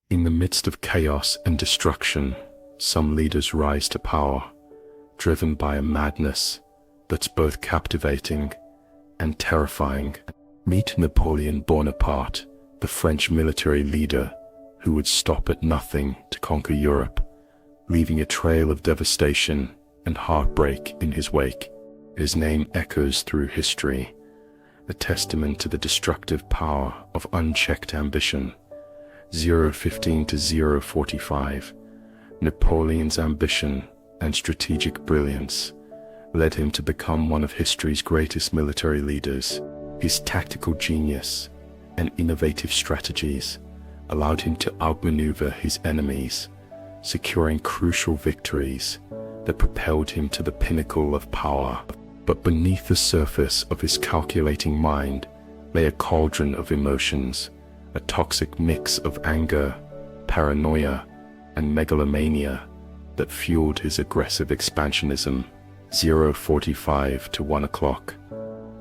In the midst of chaos and destruction, some leaders rise to power, driven by a madness that's both captivating and terrifying. Meet Napoleon Bonaparte, the French military leader who would stop at nothing to conquer Europe, leaving a trail of devastation and heartbreak in his wake. His name echoes through history, a testament to the destructive power of unchecked ambition. 015 to 045, Napoleon's ambition and strategic brilliance led him to become one of history's greatest military leaders. His tactical genius and innovative strategies allowed him to outmaneuver his enemies, securing crucial victories that propelled him to the pinnacle of power. But beneath the surface of his calculating mind lay a cauldron of emotions, a toxic mix of anger, paranoia, and megalomania that fueled his aggressive expansionism. 045 to 1 o'clock.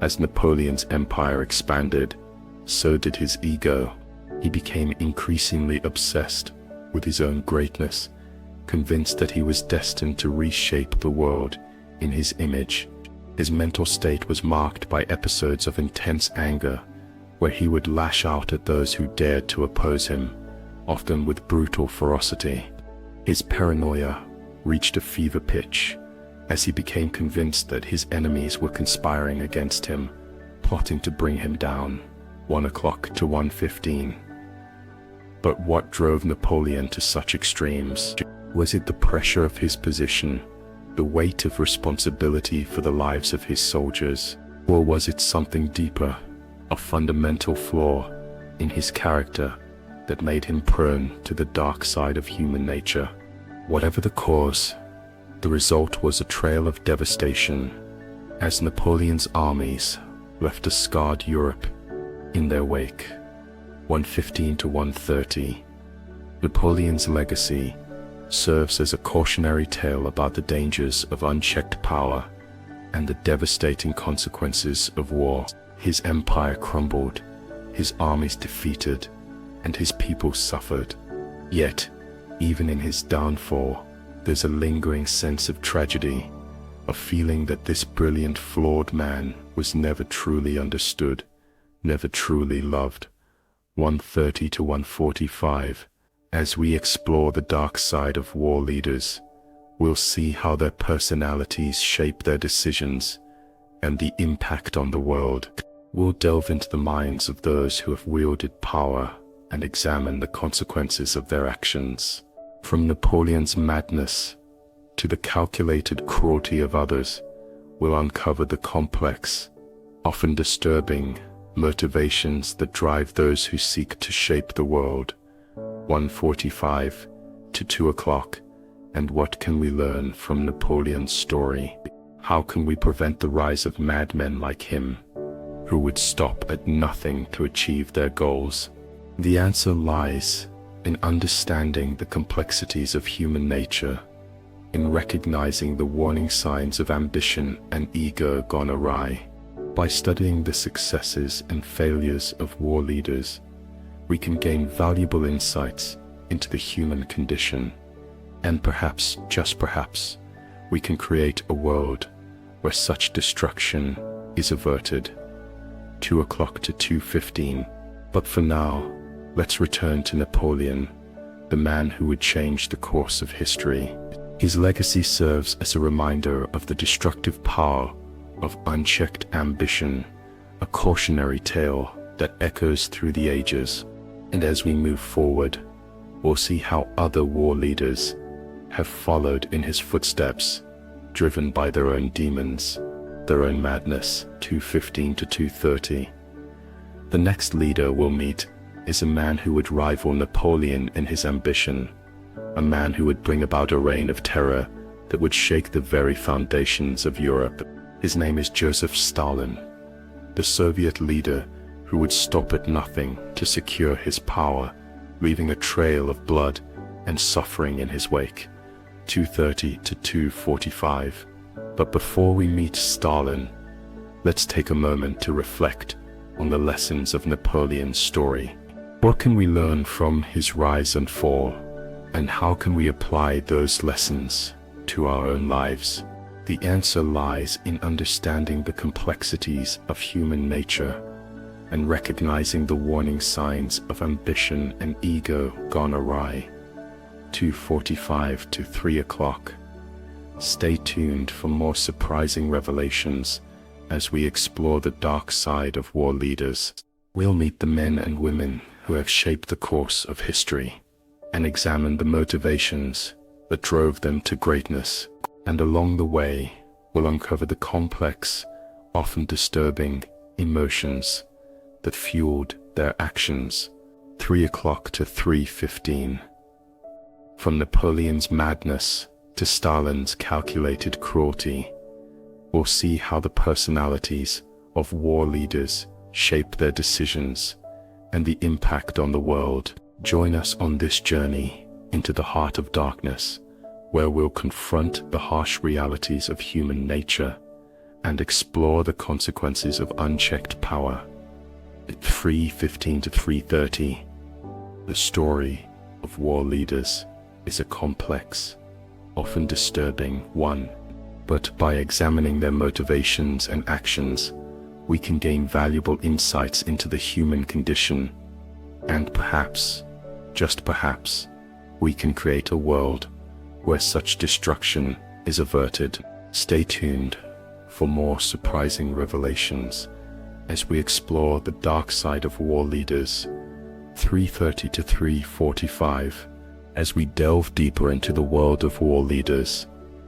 As Napoleon's empire expanded, so did his ego. He became increasingly obsessed with his own greatness, convinced that he was destined to reshape the world in his image. His mental state was marked by episodes of intense anger, where he would lash out at those who dared to oppose him, often with brutal ferocity. His paranoia reached a fever pitch as he became convinced that his enemies were conspiring against him, plotting to bring him down. 1 o'clock to 1:15. But what drove Napoleon to such extremes? Was it the pressure of his position, the weight of responsibility for the lives of his soldiers, or was it something deeper, a fundamental flaw in his character that made him prone to the dark side of human nature? Whatever the cause, the result was a trail of devastation, as Napoleon's armies left a scarred Europe in their wake. 1:15 to 1:30. Napoleon's legacy serves as a cautionary tale about the dangers of unchecked power and the devastating consequences of war. His empire crumbled, his armies defeated, and his people suffered. Yet, even in his downfall, there's a lingering sense of tragedy, a feeling that this brilliant, flawed man was never truly understood, never truly loved. 1:30 to 1:45. As we explore the dark side of war leaders, we'll see how their personalities shape their decisions and the impact on the world. We'll delve into the minds of those who have wielded power and examine the consequences of their actions. From Napoleon's madness to the calculated cruelty of others, we'll uncover the complex, often disturbing, motivations that drive those who seek to shape the world. 1:45 to 2 o'clock. And what can we learn from Napoleon's story? How can we prevent the rise of madmen like him, who would stop at nothing to achieve their goals? The answer lies in understanding the complexities of human nature, in recognizing the warning signs of ambition and ego gone awry. By studying the successes and failures of war leaders, we can gain valuable insights into the human condition, and perhaps, just perhaps, we can create a world where such destruction is averted. 2 o'clock to 2:15. But for now, let's return to Napoleon, the man who would change the course of history. His legacy serves as a reminder of the destructive power of unchecked ambition, a cautionary tale that echoes through the ages. And as we move forward, we'll see how other war leaders have followed in his footsteps, driven by their own demons, their own madness. 2:15 to 2:30. The next leader we'll meet is a man who would rival Napoleon in his ambition, a man who would bring about a reign of terror that would shake the very foundations of Europe. His name is Joseph Stalin, the Soviet leader who would stop at nothing to secure his power, leaving a trail of blood and suffering in his wake. 2:30 to 2:45. But before we meet Stalin, let's take a moment to reflect on the lessons of Napoleon's story. What can we learn from his rise and fall, and how can we apply those lessons to our own lives? The answer lies in understanding the complexities of human nature and recognizing the warning signs of ambition and ego gone awry. 2:45 to 3 o'clock. Stay tuned for more surprising revelations as we explore the dark side of war leaders. We'll meet the men and women who have shaped the course of history and examine the motivations that drove them to greatness. And along the way, we'll uncover the complex, often disturbing emotions that fueled their actions. 3 o'clock to 3:15. From Napoleon's madness to Stalin's calculated cruelty, we'll see how the personalities of war leaders shape their decisions and the impact on the world. Join us on this journey into the heart of darkness, where we'll confront the harsh realities of human nature and explore the consequences of unchecked power. At 3:15 to 3:30, the story of war leaders is a complex, often disturbing one, but by examining their motivations and actions, we can gain valuable insights into the human condition, and perhaps, just perhaps, we can create a world where such destruction is averted. Stay tuned for more surprising revelations as we explore the dark side of war leaders. 3:30 to 3:45. As we delve deeper into the world of war leaders,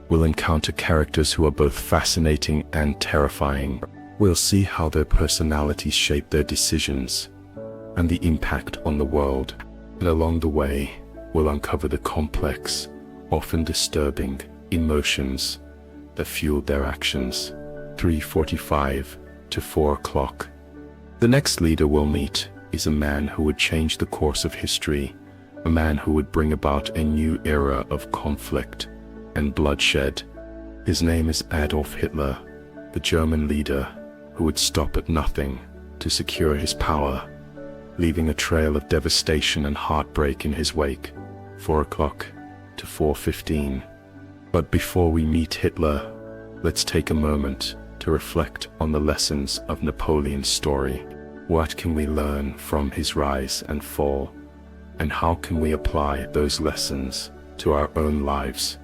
we'll encounter characters who are both fascinating and terrifying. We'll see how their personalities shape their decisions and the impact on the world. And along the way, we'll uncover the complex, often disturbing emotions that fueled their actions. 3:45 to 4 o'clock. The next leader we'll meet is a man who would change the course of history, a man who would bring about a new era of conflict and bloodshed. His name is Adolf Hitler, the German leader who would stop at nothing to secure his power, leaving a trail of devastation and heartbreak in his wake. 4 o'clock to 4:15. But before we meet Hitler, let's take a moment to reflect on the lessons of Napoleon's story. What can we learn from his rise and fall, and how can we apply those lessons to our own lives?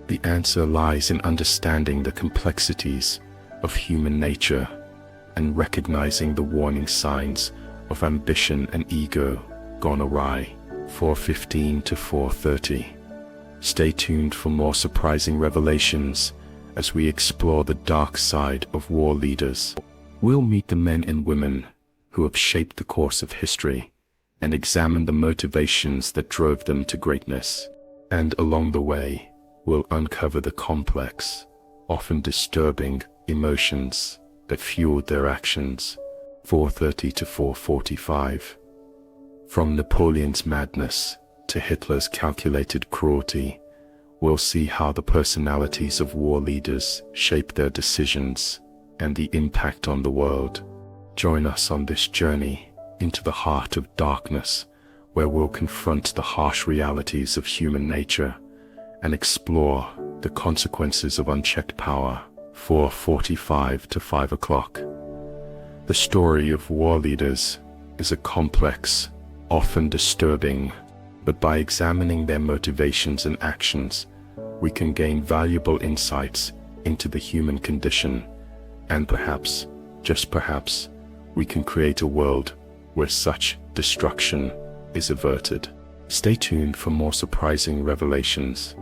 The answer lies in understanding the complexities of human nature and recognizing the warning signs of ambition and ego gone awry. 4:15 to 4:30. Stay tuned for more surprising revelations as we explore the dark side of war leaders. We'll meet the men and women who have shaped the course of history and examine the motivations that drove them to greatness. And along the way, we'll uncover the complex, often disturbing emotions that fueled their actions. 4:30 to 4:45. From Napoleon's madness to Hitler's calculated cruelty, we'll see how the personalities of war leaders shape their decisions and the impact on the world. Join us on this journey into the heart of darkness, where we'll confront the harsh realities of human nature and explore the consequences of unchecked power. 4:45 to 5 o'clock. The story of war leaders is a complex, often disturbing, but by examining their motivations and actions, we can gain valuable insights into the human condition, and perhaps, just perhaps, we can create a world where such destruction is averted. Stay tuned for more surprising revelations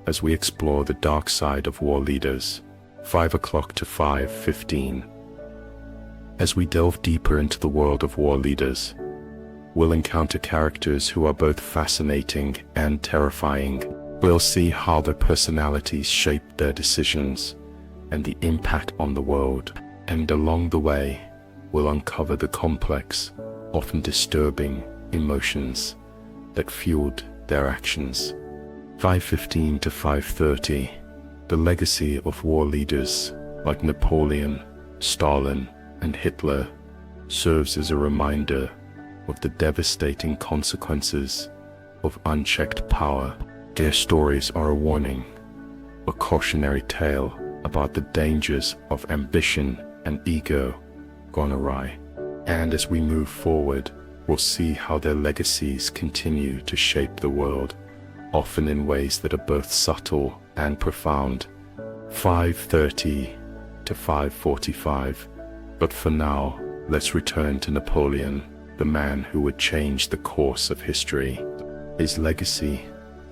as we explore the dark side of war leaders. 5 o'clock to 5:15. As we delve deeper into the world of war leaders, we'll encounter characters who are both fascinating and terrifying. We'll see how their personalities shape their decisions and the impact on the world. And along the way, we'll uncover the complex, often disturbing emotions that fueled their actions. 5:15 to 5:30. The legacy of war leaders like Napoleon, Stalin, and Hitler serves as a reminder of the devastating consequences of unchecked power. Their stories are a warning, a cautionary tale about the dangers of ambition and ego gone awry. And as we move forward, we'll see how their legacies continue to shape the world, often in ways that are both subtle and profound. 5:30 to 5:45. But for now, let's return to Napoleon, the man who would change the course of history. His legacy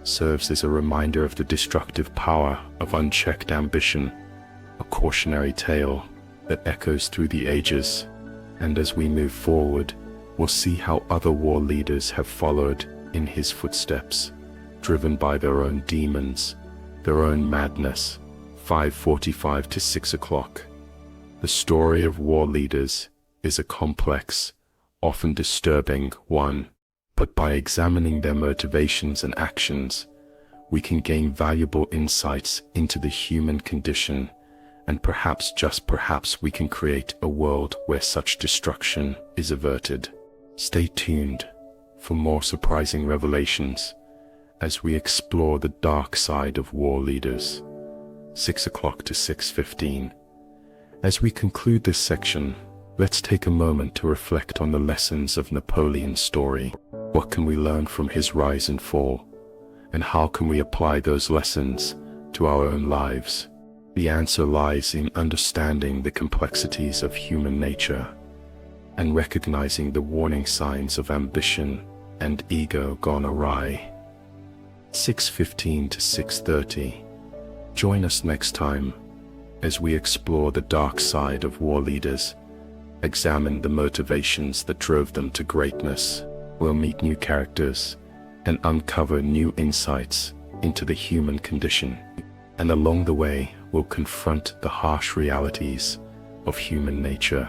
serves as a reminder of the destructive power of unchecked ambition, a cautionary tale that echoes through the ages. And as we move forward, we'll see how other war leaders have followed in his footsteps, driven by their own demons, their own madness. 5:45 to 6 o'clock. The story of war leaders is a complex, often disturbing one, but by examining their motivations and actions, we can gain valuable insights into the human condition, and perhaps, just perhaps, we can create a world where such destruction is averted. Stay tuned for more surprising revelations as we explore the dark side of war leaders. 6 o'clock to 6:15. As we conclude this section, let's take a moment to reflect on the lessons of Napoleon's story. What can we learn from his rise and fall? And how can we apply those lessons to our own lives? The answer lies in understanding the complexities of human nature and recognizing the warning signs of ambition and ego gone awry. 6:15 to 6:30. Join us next time as we explore the dark side of war leaders, examine the motivations that drove them to greatness. We'll meet new characters and uncover new insights into the human condition. And along the way, we'll confront the harsh realities of human nature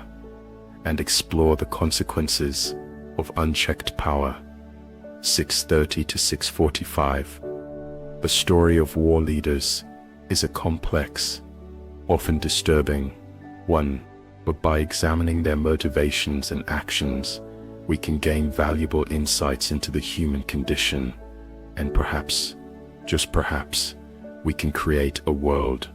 and explore the consequences of unchecked power. 6:30 to 6:45. The story of war leaders is a complex, often disturbing one, but by examining their motivations and actions, we can gain valuable insights into the human condition, and perhaps, just perhaps, we can create a world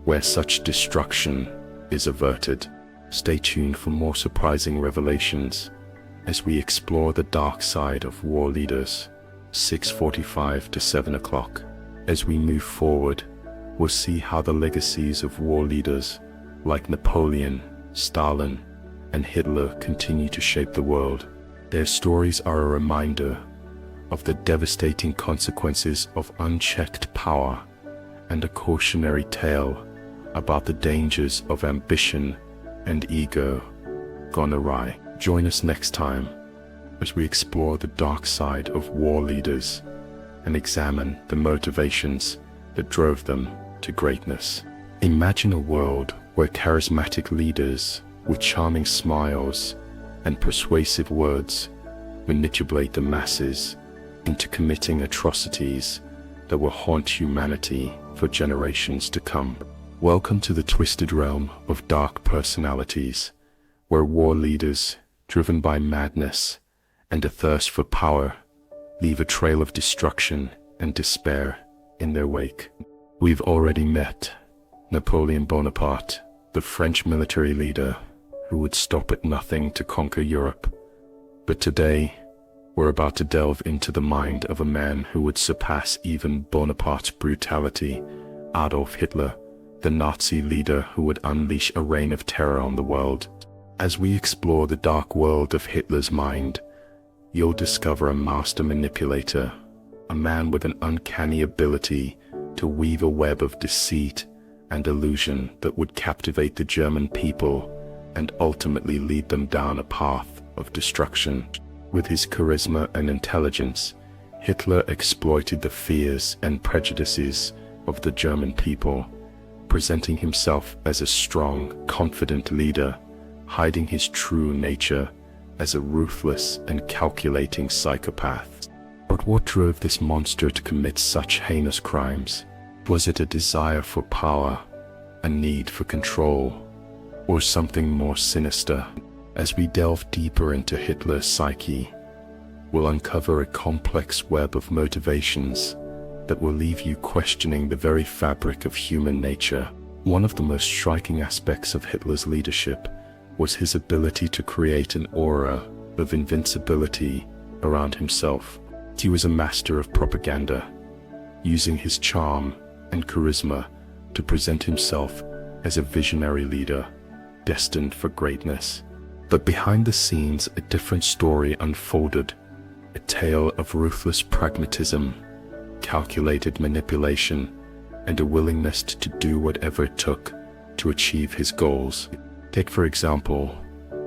where such destruction is averted. Stay tuned for more surprising revelations as we explore the dark side of war leaders. 6:45 to 7 o'clock. As we move forward, we'll see how the legacies of war leaders like Napoleon, Stalin, and Hitler continue to shape the world. Their stories are a reminder of the devastating consequences of unchecked power and a cautionary tale about the dangers of ambition and ego gone awry. Join us next time as we explore the dark side of war leaders and examine the motivations that drove them to greatness. Imagine a world where charismatic leaders with charming smiles and persuasive words manipulate the masses into committing atrocities that will haunt humanity for generations to come. Welcome to the twisted realm of dark personalities, where war leaders, driven by madness and a thirst for power, leave a trail of destruction and despair in their wake. We've already met Napoleon Bonaparte, the French military leader who would stop at nothing to conquer Europe. But today, we're about to delve into the mind of a man who would surpass even Bonaparte's brutality, Adolf Hitler, the Nazi leader who would unleash a reign of terror on the world. As we explore the dark world of Hitler's mind, you'll discover a master manipulator, a man with an uncanny ability to weave a web of deceit and illusion that would captivate the German people and ultimately lead them down a path of destruction. With his charisma and intelligence, Hitler exploited the fears and prejudices of the German people, presenting himself as a strong, confident leader, hiding his true nature as a ruthless and calculating psychopath. But what drove this monster to commit such heinous crimes? Was it a desire for power, a need for control, or something more sinister? As we delve deeper into Hitler's psyche, will uncover a complex web of motivations that will leave you questioning the very fabric of human nature. One of the most striking aspects of Hitler's leadership was his ability to create an aura of invincibility around himself. He was a master of propaganda, using his charm and charisma to present himself as a visionary leader destined for greatness. But behind the scenes, a different story unfolded, a tale of ruthless pragmatism, calculated manipulation, and a willingness to do whatever it took to achieve his goals. Take, for example,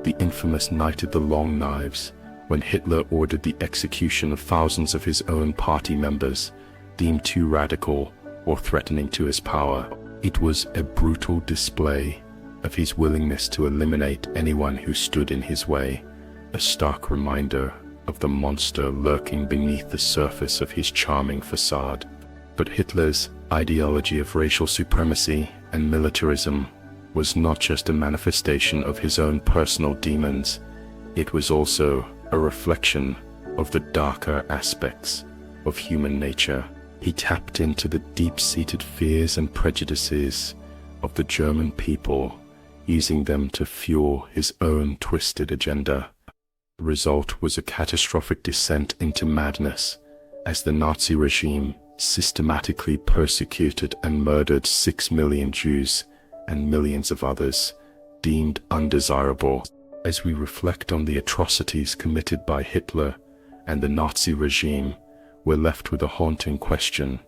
the infamous Night of the Long Knives, when Hitler ordered the execution of thousands of his own party members, deemed too radical or threatening to his power. It was a brutal display of his willingness to eliminate anyone who stood in his way, a stark reminder of the monster lurking beneath the surface of his charming facade. But Hitler's ideology of racial supremacy and militarism was not just a manifestation of his own personal demons, it was also a reflection of the darker aspects of human nature. He tapped into the deep-seated fears and prejudices of the German people, using them to fuel his own twisted agenda. The result was a catastrophic descent into madness, as the Nazi regime systematically persecuted and murdered 6 million Jews and millions of others deemed undesirable. As we reflect on the atrocities committed by Hitler and the Nazi regime, we're left with a haunting question.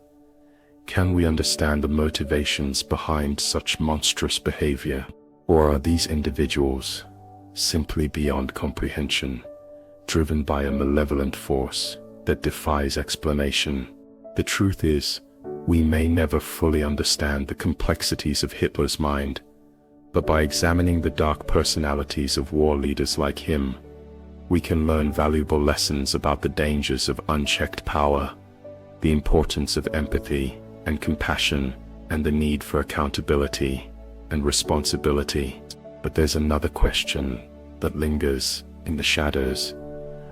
Can we understand the motivations behind such monstrous behavior? Or are these individuals simply beyond comprehension, driven by a malevolent force that defies explanation? The truth is, we may never fully understand the complexities of Hitler's mind, but by examining the dark personalities of war leaders like him, we can learn valuable lessons about the dangers of unchecked power, the importance of empathy and compassion, and the need for accountability and responsibility. But there's another question that lingers in the shadows,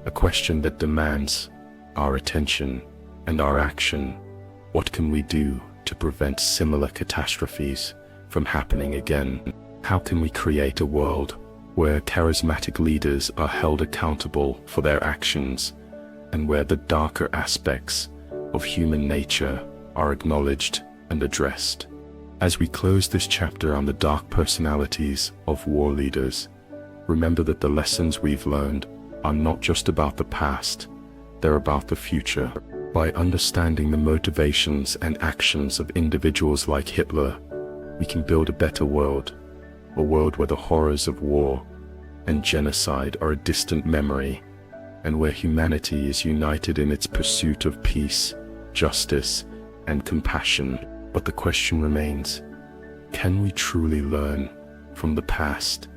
a question that demands our attention and our action. What can we do to prevent similar catastrophes from happening again? How can we create a world where charismatic leaders are held accountable for their actions, and where the darker aspects of human nature are acknowledged and addressed? As we close this chapter on the dark personalities of war leaders, remember that the lessons we've learned are not just about the past, they're about the future. By understanding the motivations and actions of individuals like Hitler, we can build a better world, a world where the horrors of war and genocide are a distant memory, and where humanity is united in its pursuit of peace, justice, and compassion. But the question remains, can we truly learn from the past,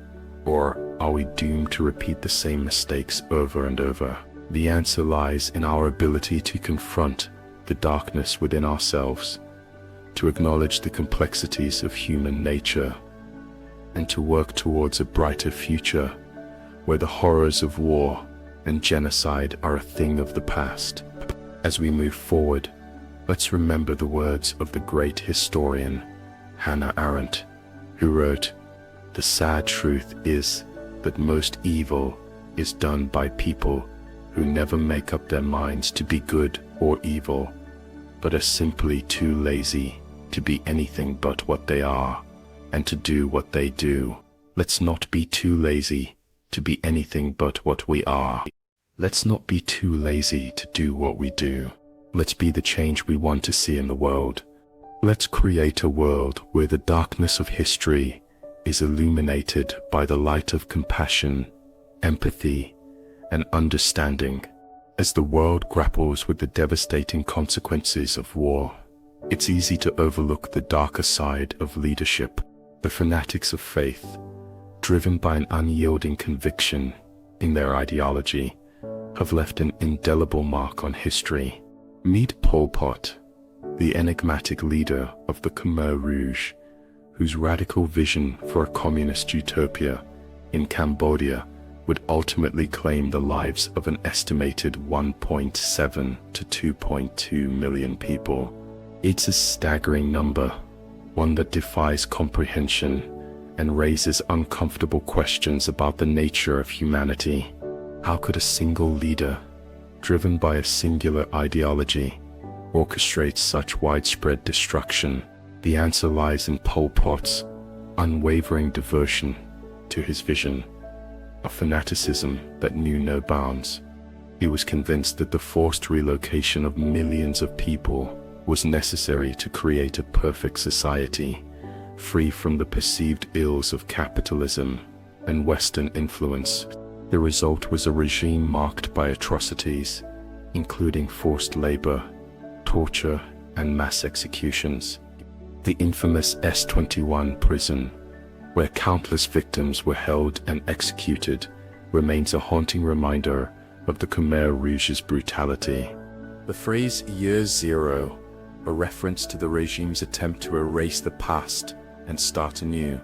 or are we doomed to repeat the same mistakes over and over? The answer lies in our ability to confront the darkness within ourselves, to acknowledge the complexities of human nature, and to work towards a brighter future where the horrors of war and genocide are a thing of the past. As we move forward, let's remember the words of the great historian Hannah Arendt, who wrote, "The sad truth is that most evil is done by people who never make up their minds to be good or evil, but are simply too lazy to be anything but what they are, and to do what they do." Let's not be too lazy to be anything but what we are. Let's not be too lazy to do what we do. Let's be the change we want to see in the world. Let's create a world where the darkness of history is illuminated by the light of compassion, empathy, and understanding. As the world grapples with the devastating consequences of war, it's easy to overlook the darker side of leadership. The fanatics of faith, driven by an unyielding conviction in their ideology, have left an indelible mark on history. Meet Pol Pot, the enigmatic leader of the Khmer Rouge, whose radical vision for a communist utopia in Cambodia would ultimately claim the lives of an estimated 1.7 to 2.2 million people. It's a staggering number, one that defies comprehension and raises uncomfortable questions about the nature of humanity. How could a single leader, driven by a singular ideology, orchestrate such widespread destruction? The answer lies in Pol Pot's unwavering devotion to his vision, a fanaticism that knew no bounds. He was convinced that the forced relocation of millions of people was necessary to create a perfect society, free from the perceived ills of capitalism and Western influence. The result was a regime marked by atrocities, including forced labor, torture, and mass executions. The infamous S-21 prison, where countless victims were held and executed, remains a haunting reminder of the Khmer Rouge's brutality. The phrase Year Zero, a reference to the regime's attempt to erase the past and start anew,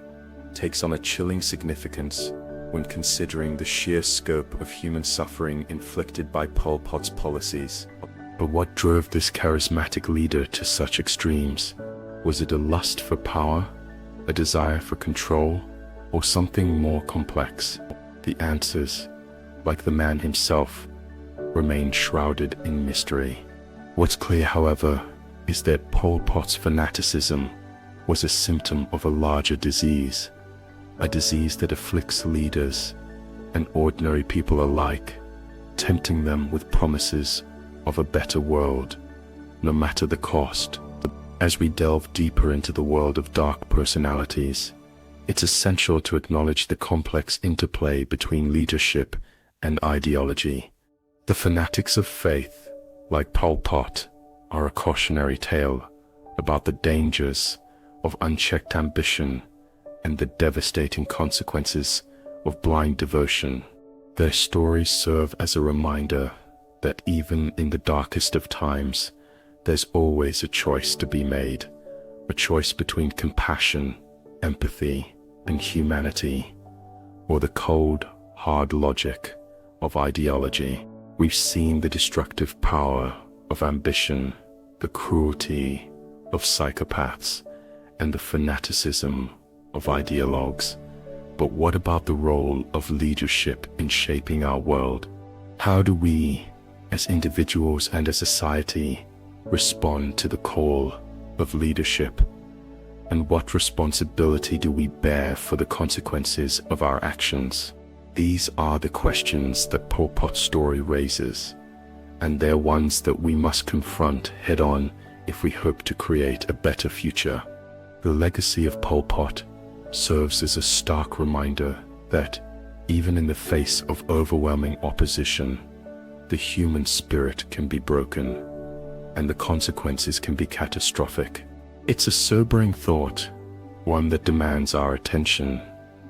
takes on a chilling significance when considering the sheer scope of human suffering inflicted by Pol Pot's policies. But what drove this charismatic leader to such extremes? Was it a lust for power, a desire for control, or something more complex? The answers, like the man himself, remain shrouded in mystery. What's clear, however, is that Pol Pot's fanaticism was a symptom of a larger disease, a disease that afflicts leaders and ordinary people alike, tempting them with promises of a better world, no matter the cost. As we delve deeper into the world of dark personalities, it's essential to acknowledge the complex interplay between leadership and ideology. The fanatics of faith, like Pol Pot, are a cautionary tale about the dangers of unchecked ambition and the devastating consequences of blind devotion. Their stories serve as a reminder that even in the darkest of times, there's always a choice to be made, a choice between compassion, empathy, and humanity, or the cold, hard logic of ideology. We've seen the destructive power of ambition, the cruelty of psychopaths, and the fanaticism of ideologues. But what about the role of leadership in shaping our world? How do we, as individuals and as a society, respond to the call of leadership? And what responsibility do we bear for the consequences of our actions? These are the questions that Pol Pot's story raises, and they're ones that we must confront head-on if we hope to create a better future. The legacy of Pol Pot serves as a stark reminder that, even in the face of overwhelming opposition, the human spirit can be broken, and the consequences can be catastrophic. It's a sobering thought, one that demands our attention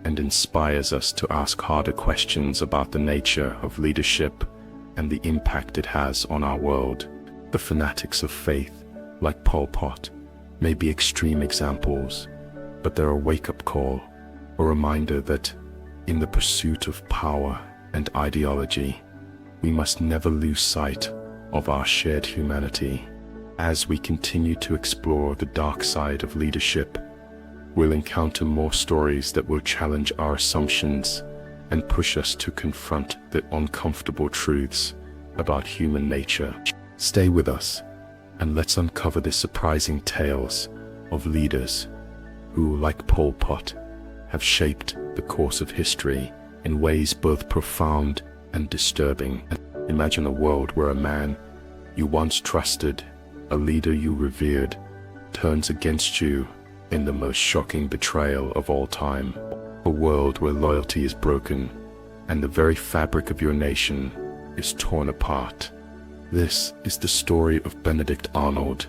and inspires us to ask harder questions about the nature of leadership and the impact it has on our world. The fanatics of faith, like Pol Pot, may be extreme examples, but they're a wake-up call, a reminder that, in the pursuit of power and ideology, we must never lose sight of our shared humanity. As we continue to explore the dark side of leadership, we'll encounter more stories that will challenge our assumptions and push us to confront the uncomfortable truths about human nature. Stay with us, and let's uncover the surprising tales of leaders who, like Pol Pot, have shaped the course of history in ways both profound and disturbing. Imagine a world where a man you once trusted, a leader you revered, turns against you in the most shocking betrayal of all time. A world where loyalty is broken and the very fabric of your nation is torn apart. This is the story of Benedict Arnold,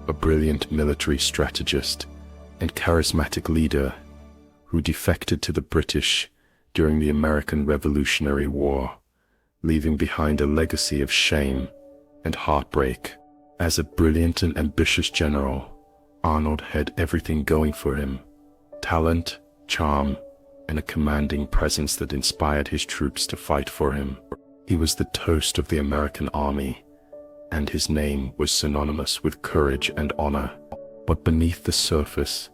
a brilliant military strategist and charismatic leader who defected to the British during the American Revolutionary War, leaving behind a legacy of shame and heartbreak. As a brilliant and ambitious general, Arnold had everything going for him: talent, charm, and a commanding presence that inspired his troops to fight for him. He was the toast of the American army, and his name was synonymous with courage and honor. But beneath the surface,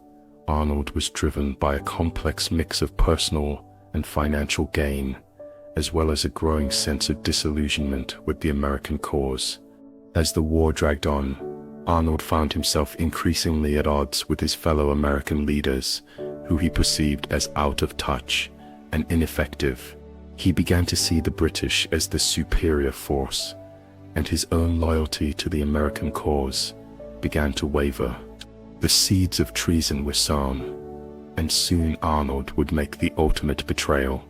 Arnold was driven by a complex mix of personal and financial gain, as well as a growing sense of disillusionment with the American cause. As the war dragged on, Arnold found himself increasingly at odds with his fellow American leaders, who he perceived as out of touch and ineffective. He began to see the British as the superior force, and his own loyalty to the American cause began to waver. The seeds of treason were sown, and soon Arnold would make the ultimate betrayal,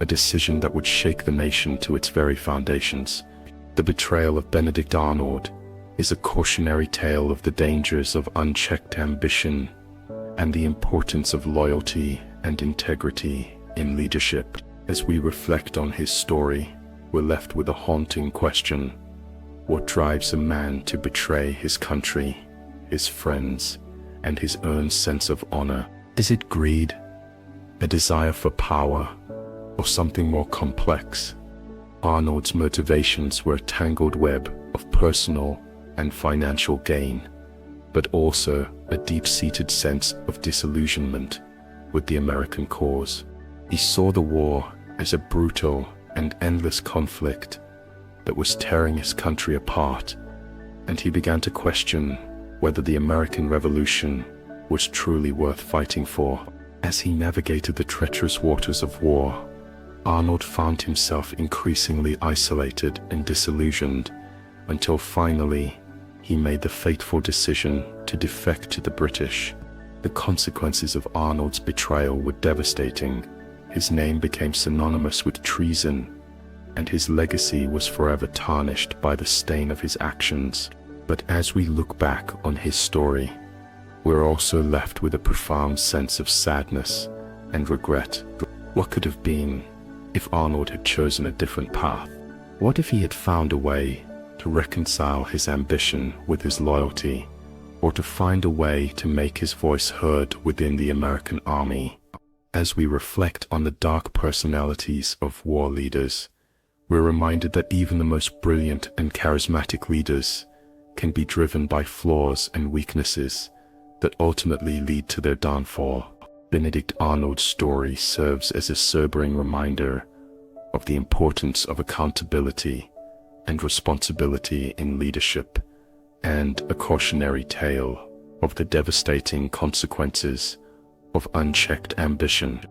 a decision that would shake the nation to its very foundations. The betrayal of Benedict Arnold is a cautionary tale of the dangers of unchecked ambition and the importance of loyalty and integrity in leadership. As we reflect on his story, we're left with a haunting question: what drives a man to betray his country, his friends, and his own sense of honor? Is it greed, a desire for power, or something more complex? Arnold's motivations were a tangled web of personal and financial gain, but also a deep-seated sense of disillusionment with the American cause. He saw the war as a brutal and endless conflict that was tearing his country apart, and he began to question whether the American Revolution was truly worth fighting for. As he navigated the treacherous waters of war, Arnold found himself increasingly isolated and disillusioned, until finally he made the fateful decision to defect to the British. The consequences of Arnold's betrayal were devastating. His name became synonymous with treason, and his legacy was forever tarnished by the stain of his actions. But as we look back on his story, we're also left with a profound sense of sadness and regret. What could have been if Arnold had chosen a different path? What if he had found a way to reconcile his ambition with his loyalty, or to find a way to make his voice heard within the American army? As we reflect on the dark personalities of war leaders, we're reminded that even the most brilliant and charismatic leaders can be driven by flaws and weaknesses that ultimately lead to their downfall. Benedict Arnold's story serves as a sobering reminder of the importance of accountability and responsibility in leadership, and a cautionary tale of the devastating consequences of unchecked ambition.